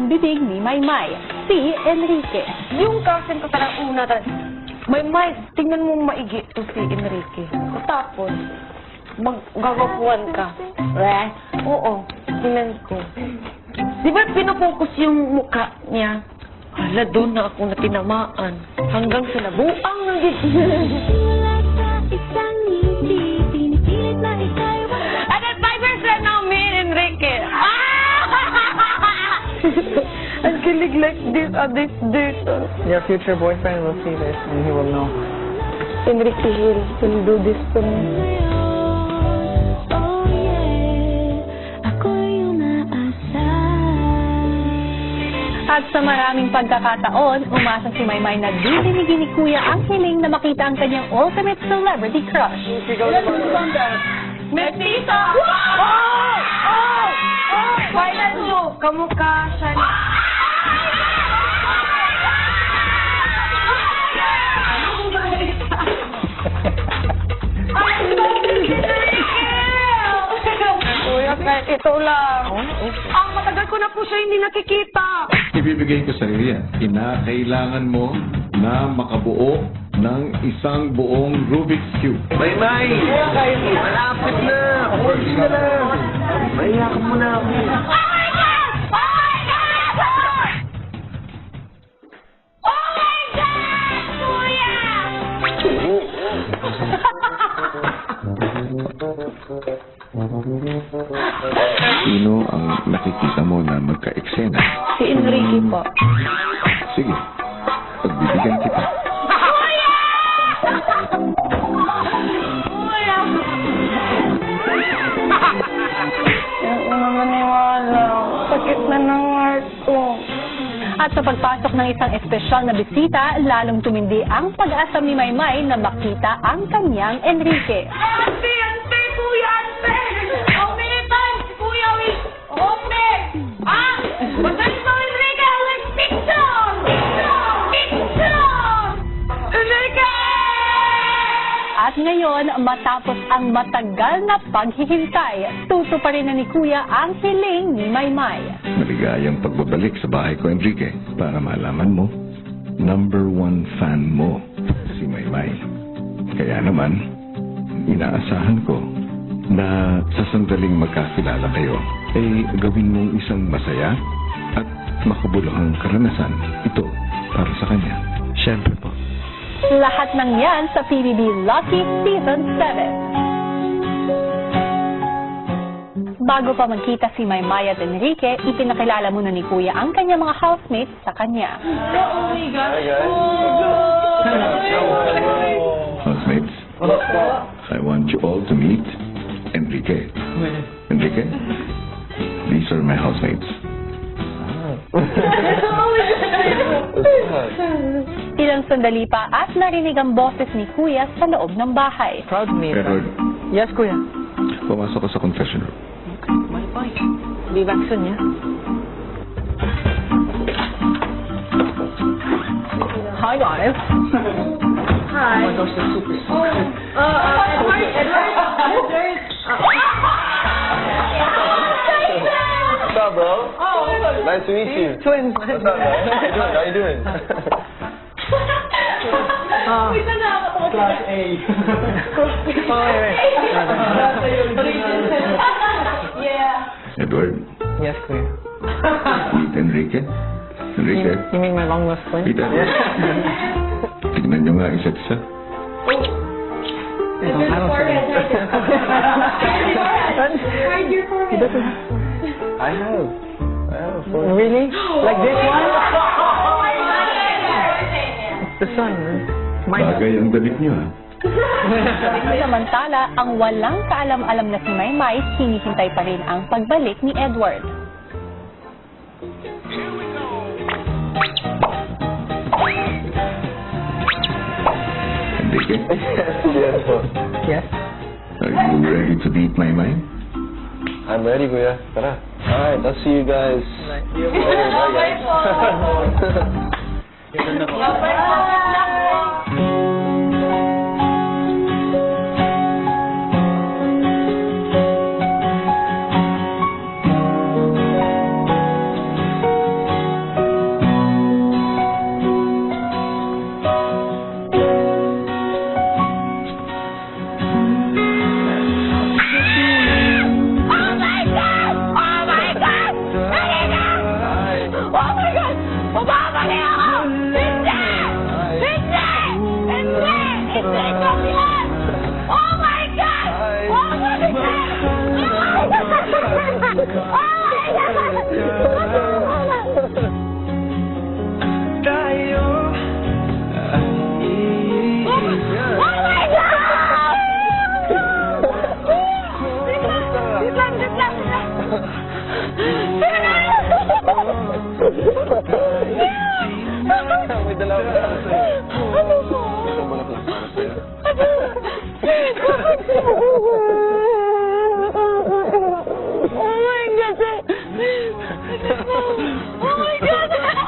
ng bibig ni Maymay, si Enrique. Yung cousin ko parang una talaga. Maymay, tingnan mo maigi to si Enrique. Tapos, maggagapuan ka. Oo, tingnan ko. Di ba pinupokus yung mukha niya? Hala, doon na ako na tinamaan. Hanggang sa nabuang ng And then 5 years right now, me and Enrique. Ang kilig like this at this date. Your future boyfriend will see this and he will know. Enrique Hill will do this to me. At sa maraming pagkakataon, umasa si Maymay na didinigin ni Kuya ang hiling na makita ang kanyang ultimate celebrity crush. Mestizo! Oh! Final look! Kamukha siya ni... Kuya, kahit ito lang. Ang matagal ko na po siya hindi nakikita. Ibibigay ko sa iyo yan. Kinakailangan mo na makabuo ng isang buong Rubik's Cube. Maymay! Malapit na! Kunti na lang! Maiyak mo na ako. Oh my God! Oh my God! Oh my God! Kuya! Sino ang nakikita mo na magka-eksena? Si Enrique po. Sige, pagbibigyan kita. Kuya! Kuya! Hindi ko maniwala. Sakit na ng heart ko. At sa pagpasok ng isang espesyal na bisita, lalong tumindi ang pag-asa ni Maymay na makita ang kanyang Enrique. Ante! Ante! Kuya! Ante! How many times, Kuya, we open? Ah! Magaling mo, Enrique! Like, picture! Picture! Picture! Enrique! At ngayon, matapos ang matagal na paghihintay, tutuparin na ni Kuya ang hiling ni Maymay. Maligayang pagbabalik sa bahay ko, Enrique, para malaman mo, #1 fan mo, si Maymay. Kaya naman, inaasahan ko na sa sandaling magkakilala kayo, ay gawin mong isang masaya at makabuluhang karanasan. Ito para sa kanya. Siyempre po. Lahat ng yan sa PBB Lucky Season 7. Bago pa magkita si Maymay at Enrique, ipinakilala muna ni Kuya ang kanyang mga housemates sa kanya. Oh my God! Housemates, I want you all to meet Enrique. Enrique, these are my housemates. Ilang sandali pa at narinig ang boses ni Kuya sa loob ng bahay. Proud me. Edward, Yes, Kuya. pumasok ko sa confession room. My boy. Be back soon, yeah? Hi guys! Hi. Oh my gosh, they're super Edward! What's up, bro? Nice to meet you. twins. What's up, man? How you doing? Class A. Oh, wait. Yeah. Edward, Yes, Kuya. meet Enrique. Enrique, You mean my long lost twin? meet Edward. Tignan nyo nga isa't isa. I don't see it. He doesn't. I have. Really? Like this one? It's the sun, man. Mine. Bagay ang damit nyo, ha? Samantala, ang walang kaalam-alam na si Maymay, hinihintay pa rin ang pagbalik ni Edward. Enrique, Yes, bro. Yes? are you ready to meet Maymay? I'm ready, Kuya. Tara. Alright, I'll see you guys. Bye, guys. ka.